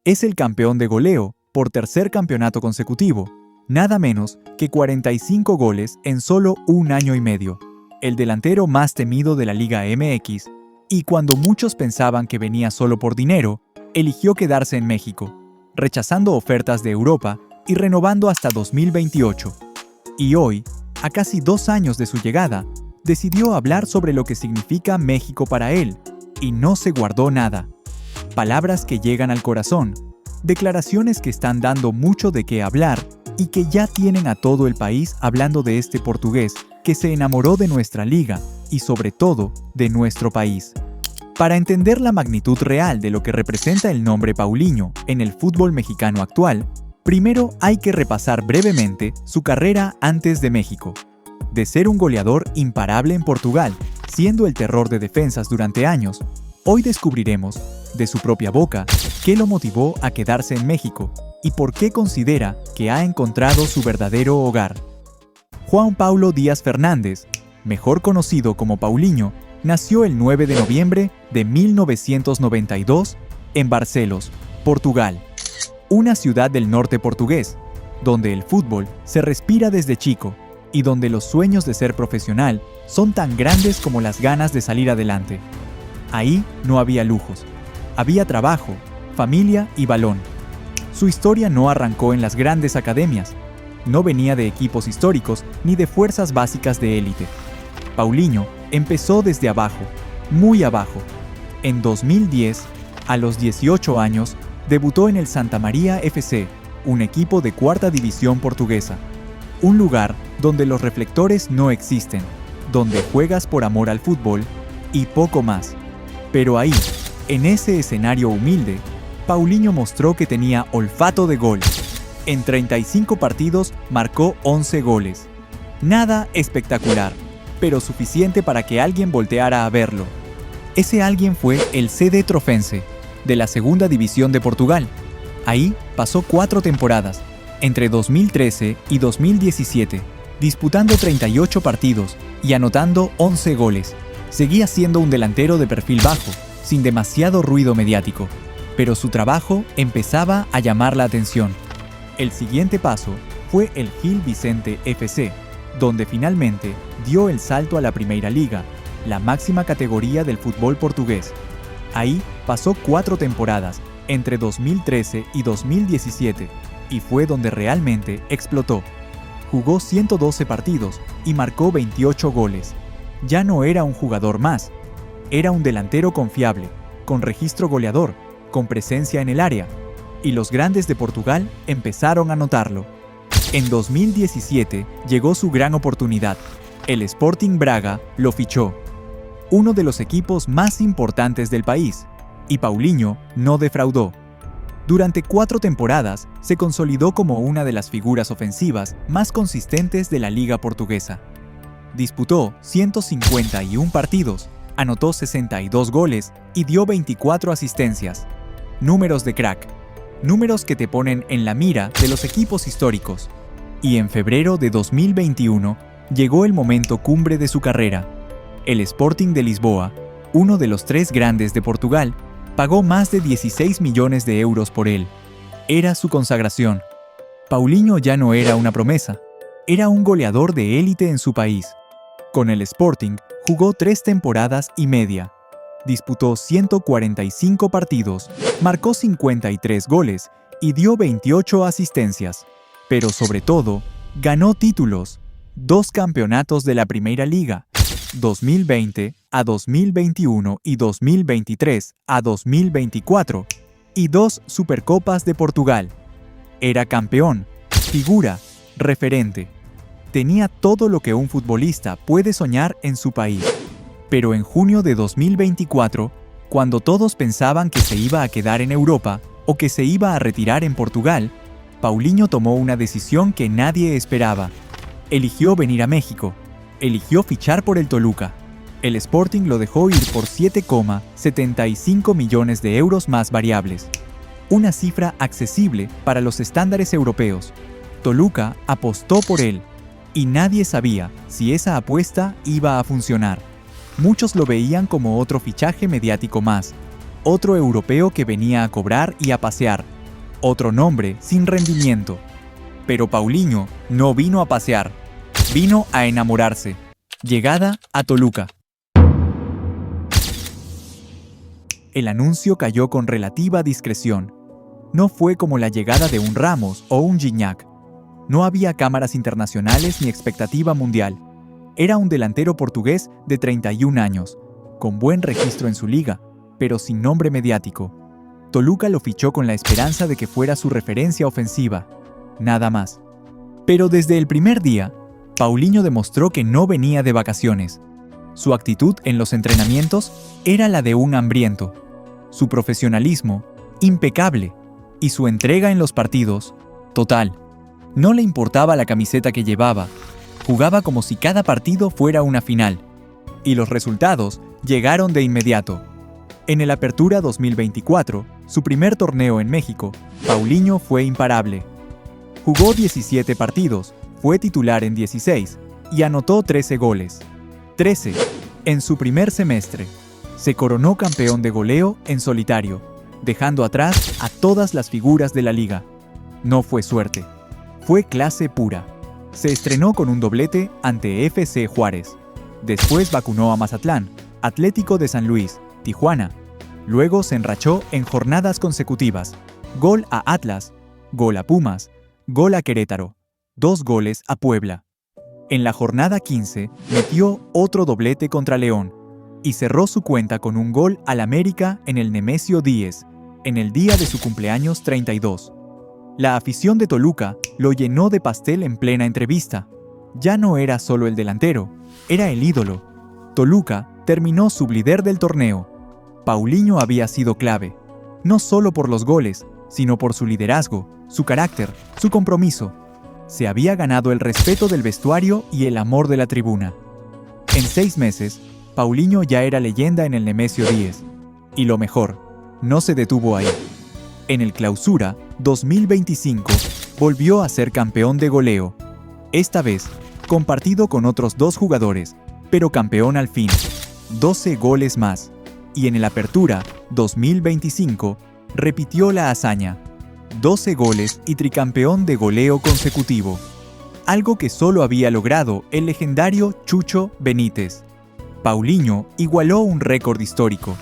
Es el campeón de goleo por tercer campeonato consecutivo, nada menos que 45 goles en solo un año y medio, el delantero más temido de la Liga MX, y cuando muchos pensaban que venía solo por dinero, eligió quedarse en México, rechazando ofertas de Europa y renovando hasta 2028. Y hoy, a casi 2 años de su llegada, decidió hablar sobre lo que significa México para él, y no se guardó nada. Palabras que llegan al corazón, declaraciones que están dando mucho de qué hablar y que ya tienen a todo el país hablando de este portugués que se enamoró de nuestra liga y sobre todo de nuestro país. Para entender la magnitud real de lo que representa el nombre Paulinho en el fútbol mexicano actual, primero hay que repasar brevemente su carrera antes de México. De ser un goleador imparable en Portugal, siendo el terror de defensas durante años, hoy descubriremos, de su propia boca, qué lo motivó a quedarse en México y por qué considera que ha encontrado su verdadero hogar. Juan Paulo Díaz Fernández, mejor conocido como Paulinho, nació el 9 de noviembre de 1992 en Barcelos, Portugal, una ciudad del norte portugués, donde el fútbol se respira desde chico y donde los sueños de ser profesional son tan grandes como las ganas de salir adelante. Ahí no había lujos, había trabajo, familia y balón. Su historia no arrancó en las grandes academias, no venía de equipos históricos ni de fuerzas básicas de élite. Paulinho empezó desde abajo, muy abajo. En 2010, a los 18 años, debutó en el Santa Maria FC, un equipo de cuarta división portuguesa. Un lugar donde los reflectores no existen, donde juegas por amor al fútbol y poco más. Pero ahí, en ese escenario humilde, Paulinho mostró que tenía olfato de gol. En 35 partidos marcó 11 goles. Nada espectacular, pero suficiente para que alguien volteara a verlo. Ese alguien fue el CD Trofense, de la segunda división de Portugal. Ahí pasó 4 temporadas, entre 2013 y 2017, disputando 38 partidos y anotando 11 goles. Seguía siendo un delantero de perfil bajo, sin demasiado ruido mediático, pero su trabajo empezaba a llamar la atención. El siguiente paso fue el Gil Vicente FC, donde finalmente dio el salto a la Primeira Liga, la máxima categoría del fútbol portugués. Ahí pasó 4 temporadas, entre 2013 y 2017, y fue donde realmente explotó. Jugó 112 partidos y marcó 28 goles. Ya no era un jugador más, era un delantero confiable, con registro goleador, con presencia en el área, y los grandes de Portugal empezaron a notarlo. En 2017 llegó su gran oportunidad. El Sporting Braga lo fichó, uno de los equipos más importantes del país, y Paulinho no defraudó. Durante 4 temporadas se consolidó como una de las figuras ofensivas más consistentes de la liga portuguesa. Disputó 151 partidos, anotó 62 goles y dio 24 asistencias. Números de crack, números que te ponen en la mira de los equipos históricos. Y en febrero de 2021 llegó el momento cumbre de su carrera. El Sporting de Lisboa, uno de los 3 grandes de Portugal, pagó más de 16 millones de euros por él. Era su consagración. Paulinho ya no era una promesa, era un goleador de élite en su país. Con el Sporting jugó 3 temporadas y media. Disputó 145 partidos, marcó 53 goles y dio 28 asistencias. Pero sobre todo, ganó títulos, 2 campeonatos de la Primeira Liga, 2020 a 2021 y 2023 a 2024, y 2 Supercopas de Portugal. Era campeón, figura, referente. Tenía todo lo que un futbolista puede soñar en su país. Pero en junio de 2024, cuando todos pensaban que se iba a quedar en Europa o que se iba a retirar en Portugal, Paulinho tomó una decisión que nadie esperaba. Eligió venir a México. Eligió fichar por el Toluca. El Sporting lo dejó ir por 7,75 millones de euros más variables. Una cifra accesible para los estándares europeos. Toluca apostó por él. Y nadie sabía si esa apuesta iba a funcionar. Muchos lo veían como otro fichaje mediático más, otro europeo que venía a cobrar y a pasear, Otro nombre sin rendimiento. Pero Paulinho no vino a pasear, vino a enamorarse. Llegada a Toluca. El anuncio cayó con relativa discreción. No fue como la llegada de un Ramos o un Gignac. No había cámaras internacionales ni expectativa mundial. Era un delantero portugués de 31 años, con buen registro en su liga, pero sin nombre mediático. Toluca lo fichó con la esperanza de que fuera su referencia ofensiva. Nada más. Pero desde el primer día, Paulinho demostró que no venía de vacaciones. Su actitud en los entrenamientos era la de un hambriento. Su profesionalismo, impecable. Y su entrega en los partidos, total. No le importaba la camiseta que llevaba. Jugaba como si cada partido fuera una final. Y los resultados llegaron de inmediato. En el Apertura 2024, su primer torneo en México, Paulinho fue imparable. Jugó 17 partidos, fue titular en 16 y anotó 13 goles. 13 en su primer semestre. Se coronó campeón de goleo en solitario, dejando atrás a todas las figuras de la liga. No fue suerte, fue clase pura. Se estrenó con un doblete ante FC Juárez. Después vacunó a Mazatlán, Atlético de San Luis, Tijuana. Luego se enrachó en jornadas consecutivas. Gol a Atlas, gol a Pumas, gol a Querétaro, 2 goles a Puebla. En la jornada 15 metió otro doblete contra León y cerró su cuenta con un gol al América en el Nemesio 10, en el día de su cumpleaños 32. La afición de Toluca lo llenó de pastel en plena entrevista. Ya no era solo el delantero, era el ídolo. Toluca terminó sublíder del torneo. Paulinho había sido clave, no solo por los goles, sino por su liderazgo, su carácter, su compromiso. Se había ganado el respeto del vestuario y el amor de la tribuna. En 6 meses, Paulinho ya era leyenda en el Nemesio 10. Y lo mejor, no se detuvo ahí. En el Clausura 2025, volvió a ser campeón de goleo. Esta vez, compartido con otros 2 jugadores, pero campeón al fin. 12 goles más. Y en el Apertura 2025, repitió la hazaña. 12 goles y tricampeón de goleo consecutivo. Algo que solo había logrado el legendario Chucho Benítez. Paulinho igualó un récord histórico.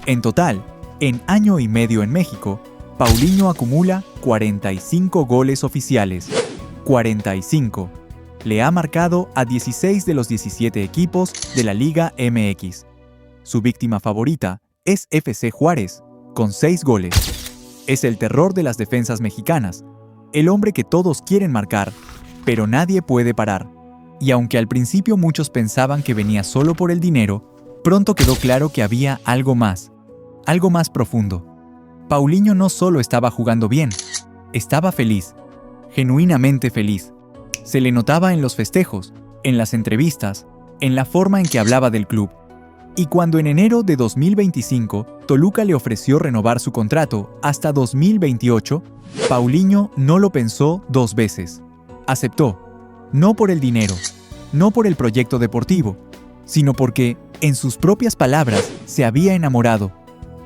En total, en año y medio en México, Paulinho acumula 45 goles oficiales. 45. Le ha marcado a 16 de los 17 equipos de la Liga MX. Su víctima favorita es FC Juárez, con 6 goles. Es el terror de las defensas mexicanas, el hombre que todos quieren marcar, pero nadie puede parar. Y aunque al principio muchos pensaban que venía solo por el dinero, pronto quedó claro que había algo más profundo. Paulinho no solo estaba jugando bien, estaba feliz, genuinamente feliz. Se le notaba en los festejos, en las entrevistas, en la forma en que hablaba del club. Y cuando en enero de 2025 Toluca le ofreció renovar su contrato hasta 2028, Paulinho no lo pensó 2 veces. Aceptó, no por el dinero, no por el proyecto deportivo, sino porque, en sus propias palabras, se había enamorado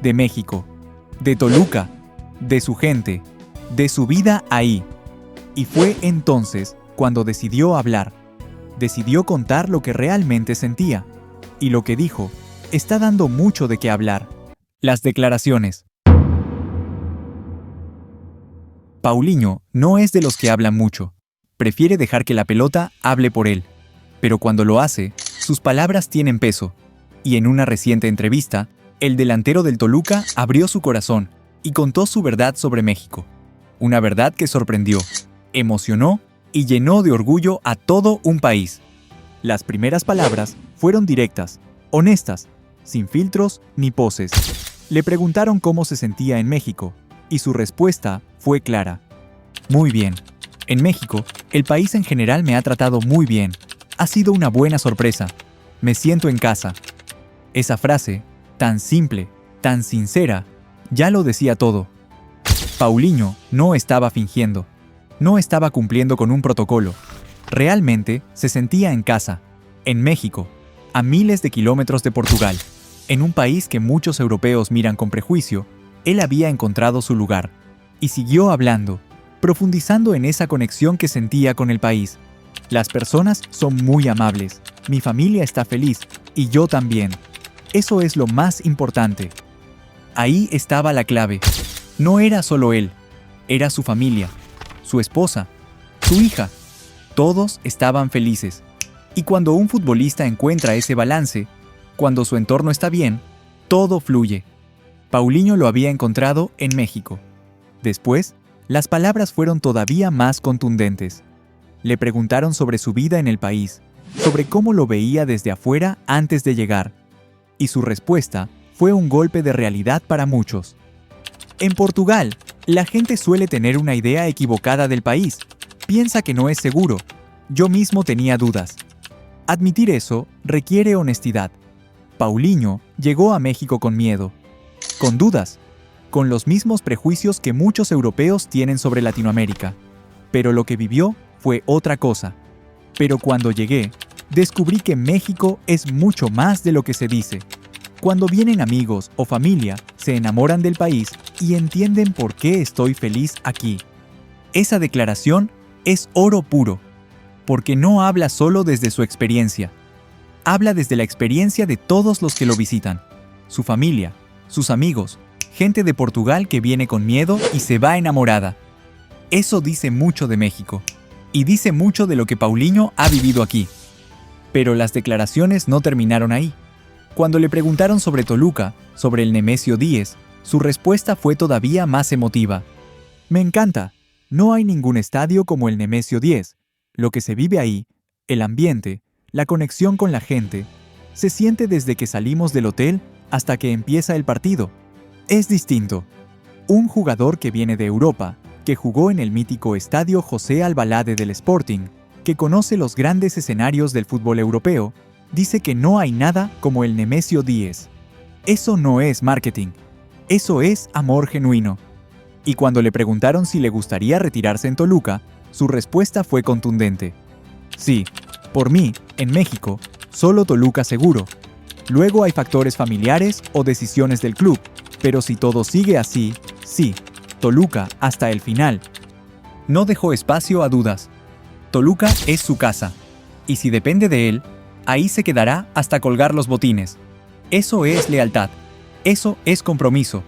de México, de Toluca, de su gente, de su vida ahí. Y fue entonces cuando decidió hablar, decidió contar lo que realmente sentía. Y lo que dijo está dando mucho de qué hablar. Las declaraciones. Paulinho no es de los que hablan mucho. Prefiere dejar que la pelota hable por él. Pero cuando lo hace, sus palabras tienen peso. Y en una reciente entrevista, el delantero del Toluca abrió su corazón y contó su verdad sobre México. Una verdad que sorprendió, emocionó y llenó de orgullo a todo un país. Las primeras palabras fueron directas, honestas, sin filtros ni poses. Le preguntaron cómo se sentía en México, y su respuesta fue clara. Muy bien. En México, el país en general me ha tratado muy bien. Ha sido una buena sorpresa. Me siento en casa. Esa frase, tan simple, tan sincera, ya lo decía todo. Paulinho no estaba fingiendo. No estaba cumpliendo con un protocolo. Realmente se sentía en casa, en México, a miles de kilómetros de Portugal. En un país que muchos europeos miran con prejuicio, él había encontrado su lugar. Y siguió hablando, profundizando en esa conexión que sentía con el país. Las personas son muy amables, mi familia está feliz y yo también. Eso es lo más importante. Ahí estaba la clave. No era solo él, era su familia, su esposa, su hija. Todos estaban felices. Y cuando un futbolista encuentra ese balance, cuando su entorno está bien, todo fluye. Paulinho lo había encontrado en México. Después, las palabras fueron todavía más contundentes. Le preguntaron sobre su vida en el país, sobre cómo lo veía desde afuera antes de llegar. Y su respuesta fue un golpe de realidad para muchos. En Portugal, la gente suele tener una idea equivocada del país. Piensa que no es seguro. Yo mismo tenía dudas. Admitir eso requiere honestidad. Paulinho llegó a México con miedo, con dudas, con los mismos prejuicios que muchos europeos tienen sobre Latinoamérica. Pero lo que vivió fue otra cosa. Pero cuando llegué, descubrí que México es mucho más de lo que se dice. Cuando vienen amigos o familia, se enamoran del país y entienden por qué estoy feliz aquí. Esa declaración es oro puro, porque no habla solo desde su experiencia. Habla desde la experiencia de todos los que lo visitan, su familia, sus amigos, gente de Portugal que viene con miedo y se va enamorada. Eso dice mucho de México, y dice mucho de lo que Paulinho ha vivido aquí. Pero las declaraciones no terminaron ahí. Cuando le preguntaron sobre Toluca, sobre el Nemesio 10, su respuesta fue todavía más emotiva. Me encanta. No hay ningún estadio como el Nemesio 10. Lo que se vive ahí, el ambiente, la conexión con la gente, se siente desde que salimos del hotel hasta que empieza el partido. Es distinto. Un jugador que viene de Europa, que jugó en el mítico estadio José Albalade del Sporting, que conoce los grandes escenarios del fútbol europeo, dice que no hay nada como el Nemesio 10. Eso no es marketing. Eso es amor genuino. Y cuando le preguntaron si le gustaría retirarse en Toluca, su respuesta fue contundente. Sí, por mí, en México, solo Toluca seguro. Luego hay factores familiares o decisiones del club, pero si todo sigue así, sí, Toluca hasta el final. No dejó espacio a dudas. Toluca es su casa, y si depende de él, ahí se quedará hasta colgar los botines. Eso es lealtad, eso es compromiso,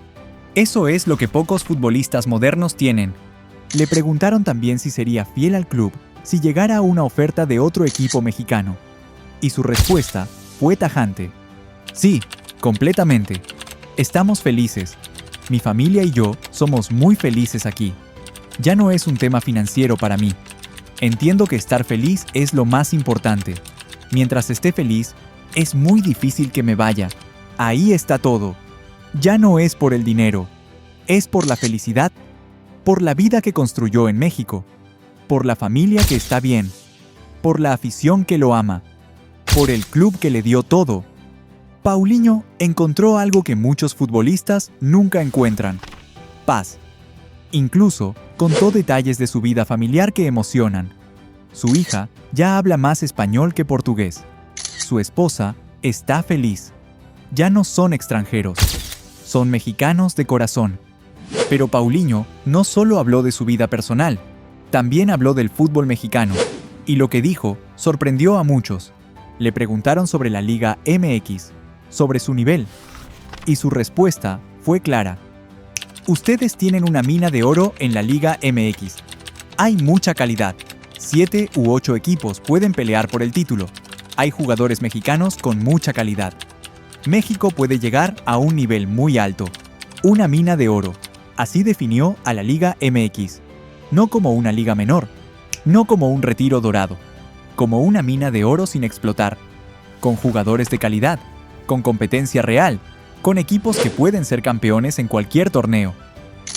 eso es lo que pocos futbolistas modernos tienen. Le preguntaron también si sería fiel al club si llegara una oferta de otro equipo mexicano. Y su respuesta fue tajante. Sí, completamente. Estamos felices. Mi familia y yo somos muy felices aquí. Ya no es un tema financiero para mí. Entiendo que estar feliz es lo más importante. Mientras esté feliz, es muy difícil que me vaya. Ahí está todo. Ya no es por el dinero. Es por la felicidad, por la vida que construyó en México, por la familia que está bien, por la afición que lo ama, por el club que le dio todo. Paulinho encontró algo que muchos futbolistas nunca encuentran: paz. Incluso contó detalles de su vida familiar que emocionan. Su hija ya habla más español que portugués. Su esposa está feliz. Ya no son extranjeros, son mexicanos de corazón. Pero Paulinho no solo habló de su vida personal, también habló del fútbol mexicano, y lo que dijo sorprendió a muchos. Le preguntaron sobre la Liga MX, sobre su nivel, y su respuesta fue clara. Ustedes tienen una mina de oro en la Liga MX. Hay mucha calidad. 7 u 8 equipos pueden pelear por el título. Hay jugadores mexicanos con mucha calidad. México puede llegar a un nivel muy alto. Una mina de oro. Así definió a la Liga MX. No como una liga menor, no como un retiro dorado, como una mina de oro sin explotar, con jugadores de calidad, con competencia real, con equipos que pueden ser campeones en cualquier torneo.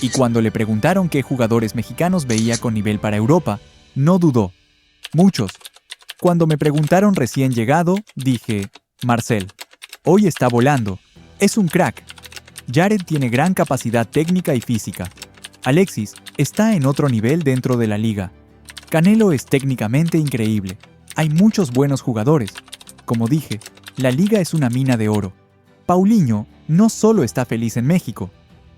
Y cuando le preguntaron qué jugadores mexicanos veía con nivel para Europa, no dudó. Muchos. Cuando me preguntaron recién llegado, dije, Marcel. Hoy está volando. Es un crack. Jared tiene gran capacidad técnica y física. Alexis está en otro nivel dentro de la liga. Canelo es técnicamente increíble. Hay muchos buenos jugadores. Como dije, la liga es una mina de oro. Paulinho no solo está feliz en México,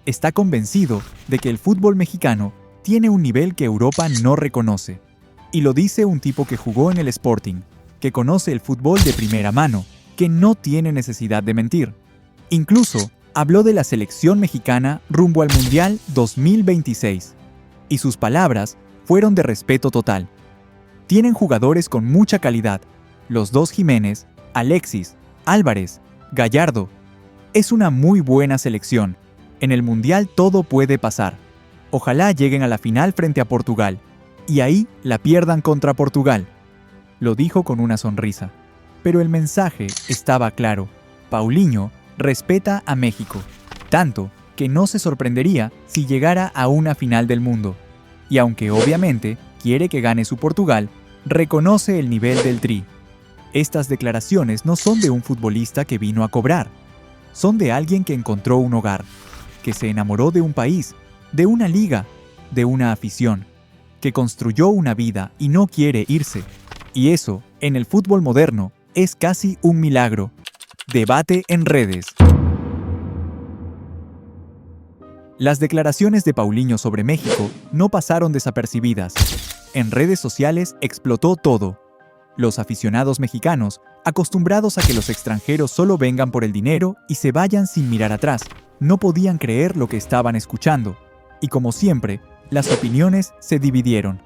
está convencido de que el fútbol mexicano tiene un nivel que Europa no reconoce. Y lo dice un tipo que jugó en el Sporting, que conoce el fútbol de primera mano, que no tiene necesidad de mentir. Incluso habló de la selección mexicana rumbo al Mundial 2026. Y sus palabras fueron de respeto total. Tienen jugadores con mucha calidad, los dos Jiménez, Alexis, Álvarez, Gallardo. Es una muy buena selección. En el Mundial todo puede pasar. Ojalá lleguen a la final frente a Portugal, y ahí la pierdan contra Portugal. Lo dijo con una sonrisa. Pero el mensaje estaba claro. Paulinho respeta a México, tanto que no se sorprendería si llegara a una final del mundo. Y aunque obviamente quiere que gane su Portugal, reconoce el nivel del Tri. Estas declaraciones no son de un futbolista que vino a cobrar. Son de alguien que encontró un hogar, que se enamoró de un país, de una liga, de una afición, que construyó una vida y no quiere irse. Y eso, en el fútbol moderno, es casi un milagro. Debate en redes. Las declaraciones de Paulinho sobre México no pasaron desapercibidas. En redes sociales explotó todo. Los aficionados mexicanos, acostumbrados a que los extranjeros solo vengan por el dinero y se vayan sin mirar atrás, no podían creer lo que estaban escuchando. Y como siempre, las opiniones se dividieron.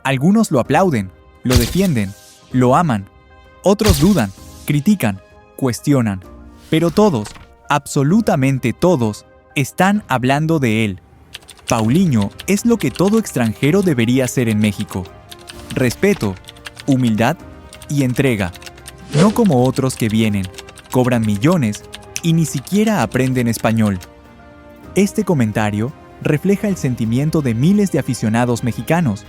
Algunos lo aplauden, lo defienden, lo aman. Otros dudan, critican, cuestionan. Pero todos, absolutamente todos, están hablando de él. Paulinho es lo que todo extranjero debería ser en México. Respeto, humildad y entrega. No como otros que vienen, cobran millones y ni siquiera aprenden español. Este comentario refleja el sentimiento de miles de aficionados mexicanos,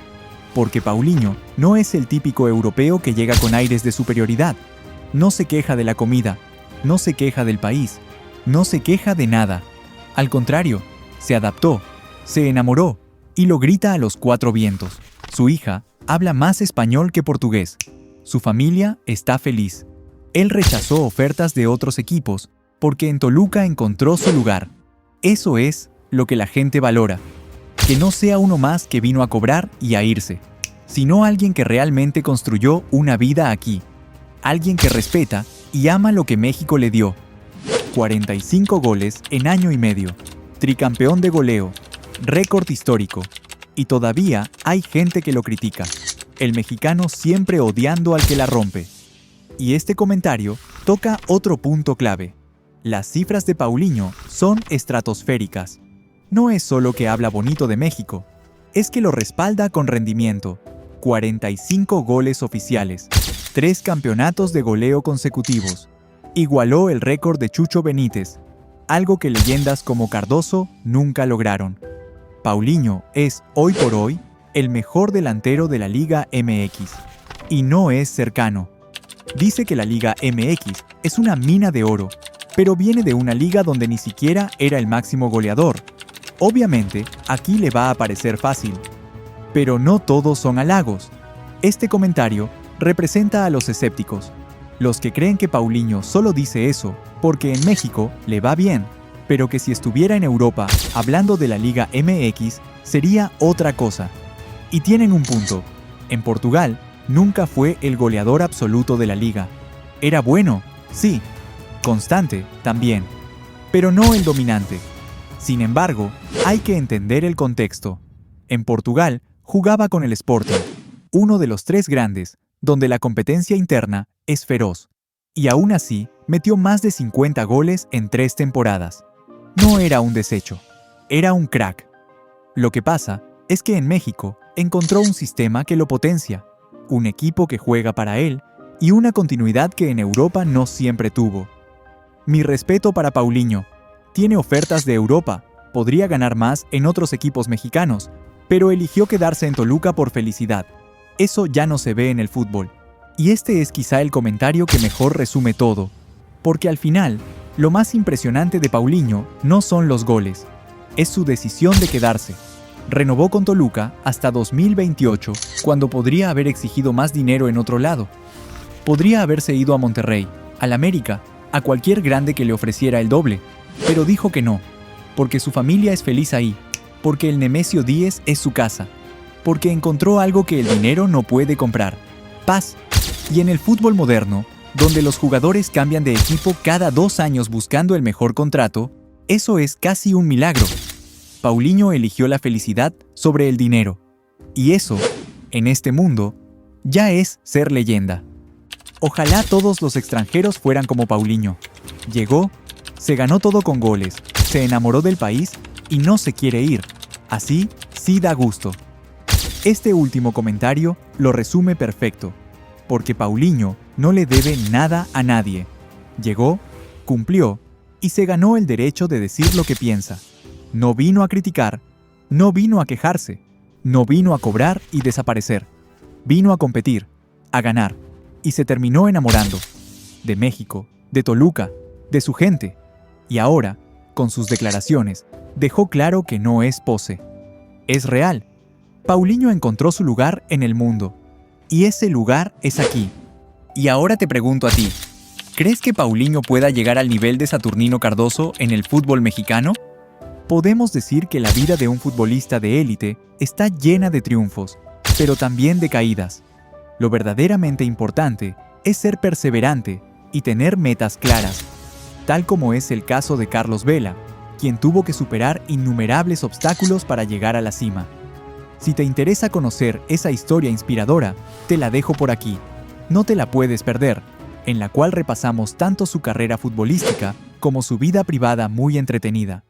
porque Paulinho no es el típico europeo que llega con aires de superioridad. No se queja de la comida, no se queja del país, no se queja de nada. Al contrario, se adaptó, se enamoró y lo grita a los cuatro vientos. Su hija habla más español que portugués. Su familia está feliz. Él rechazó ofertas de otros equipos porque en Toluca encontró su lugar. Eso es lo que la gente valora. Que no sea uno más que vino a cobrar y a irse, sino alguien que realmente construyó una vida aquí. Alguien que respeta y ama lo que México le dio. 45 goles en año y medio. Tricampeón de goleo. Récord histórico. Y todavía hay gente que lo critica. El mexicano siempre odiando al que la rompe. Y este comentario toca otro punto clave. Las cifras de Paulinho son estratosféricas. No es solo que habla bonito de México, es que lo respalda con rendimiento. 45 goles oficiales, 3 campeonatos de goleo consecutivos. Igualó el récord de Chucho Benítez, algo que leyendas como Cardoso nunca lograron. Paulinho es, hoy por hoy, el mejor delantero de la Liga MX. Y no es cercano. Dice que la Liga MX es una mina de oro, pero viene de una liga donde ni siquiera era el máximo goleador. Obviamente, aquí le va a parecer fácil. Pero no todos son halagos. Este comentario representa a los escépticos, los que creen que Paulinho solo dice eso porque en México le va bien, pero que si estuviera en Europa hablando de la Liga MX sería otra cosa. Y tienen un punto. En Portugal nunca fue el goleador absoluto de la liga. Era bueno, sí. Constante, también. Pero no el dominante. Sin embargo, hay que entender el contexto. En Portugal jugaba con el Sporting, uno de los 3 grandes, donde la competencia interna es feroz. Y aún así, metió más de 50 goles en 3 temporadas. No era un desecho, era un crack. Lo que pasa es que en México encontró un sistema que lo potencia, un equipo que juega para él y una continuidad que en Europa no siempre tuvo. Mi respeto para Paulinho. Tiene ofertas de Europa, podría ganar más en otros equipos mexicanos, pero eligió quedarse en Toluca por felicidad. Eso ya no se ve en el fútbol. Y este es quizá el comentario que mejor resume todo. Porque al final, lo más impresionante de Paulinho no son los goles, es su decisión de quedarse. Renovó con Toluca hasta 2028, cuando podría haber exigido más dinero en otro lado. Podría haberse ido a Monterrey, al América, a cualquier grande que le ofreciera el doble, pero dijo que no. porque su familia es feliz ahí, porque el Nemesio 10 es su casa, porque encontró algo que el dinero no puede comprar: paz. Y en el fútbol moderno, donde los jugadores cambian de equipo cada 2 años buscando el mejor contrato, eso es casi un milagro. Paulinho eligió la felicidad sobre el dinero. Y eso, en este mundo, ya es ser leyenda. Ojalá todos los extranjeros fueran como Paulinho. Llegó, se ganó todo con goles, se enamoró del país y no se quiere ir. Así sí da gusto. Este último comentario lo resume perfecto, porque Paulinho no le debe nada a nadie. Llegó, cumplió y se ganó el derecho de decir lo que piensa. No vino a criticar, no vino a quejarse, no vino a cobrar y desaparecer. Vino a competir, a ganar, y se terminó enamorando de México, de Toluca, de su gente. Y ahora, con sus declaraciones, dejó claro que no es pose. Es real. Paulinho encontró su lugar en el mundo. Y ese lugar es aquí. Y ahora te pregunto a ti, ¿crees que Paulinho pueda llegar al nivel de Saturnino Cardoso en el fútbol mexicano? Podemos decir que la vida de un futbolista de élite está llena de triunfos, pero también de caídas. Lo verdaderamente importante es ser perseverante y tener metas claras, tal como es el caso de Carlos Vela, quien tuvo que superar innumerables obstáculos para llegar a la cima. Si te interesa conocer esa historia inspiradora, te la dejo por aquí. No te la puedes perder, en la cual repasamos tanto su carrera futbolística como su vida privada muy entretenida.